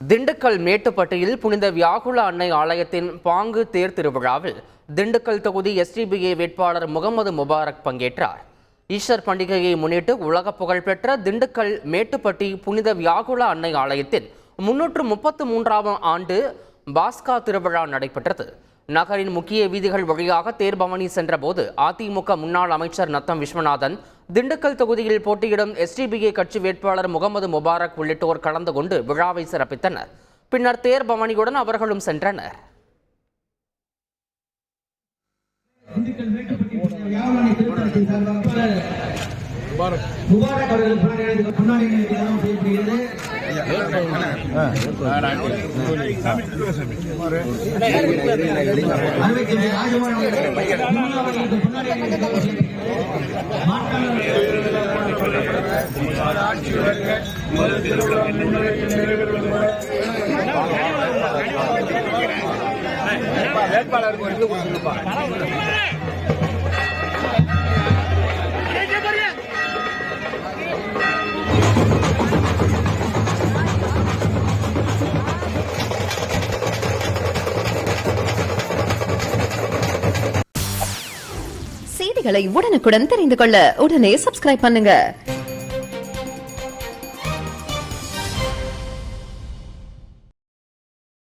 திண்டுக்கல் மேட்டுப்பட்டியில் புனித வியாகுல அன்னை ஆலயத்தின் பாங்கு தேர் திருவிழாவில் திண்டுக்கல் தொகுதி SDPI வேட்பாளர் முகமது முபாரக் பங்கேற்றார். ஈஸ்டர் பண்டிகையை முன்னிட்டு உலக புகழ்பெற்ற திண்டுக்கல் மேட்டுப்பட்டி புனித வியாகுல அன்னை ஆலயத்தின் 333ஆம் ஆண்டு பாஸ்கா திருவிழா நடைபெற்றது. நகரின் முக்கிய வீதிகள் வழியாக தேர்பவனி சென்றபோது அதிமுக முன்னாள் அமைச்சர் நத்தம் விஸ்வநாதன், திண்டுக்கல் தொகுதியில் போட்டியிடும் SDPI கட்சி வேட்பாளர் முகமது முபாரக் உள்ளிட்டோர் கலந்து கொண்டு விழாவை சிறப்பித்தனர். பின்னர் தேர்பவனியுடன் அவர்களும் சென்றனர். செய்திகளை உடனுக்குடன் தெரிந்து கொள்ள உடனே சப்ஸ்கிரைப் பண்ணுங்க.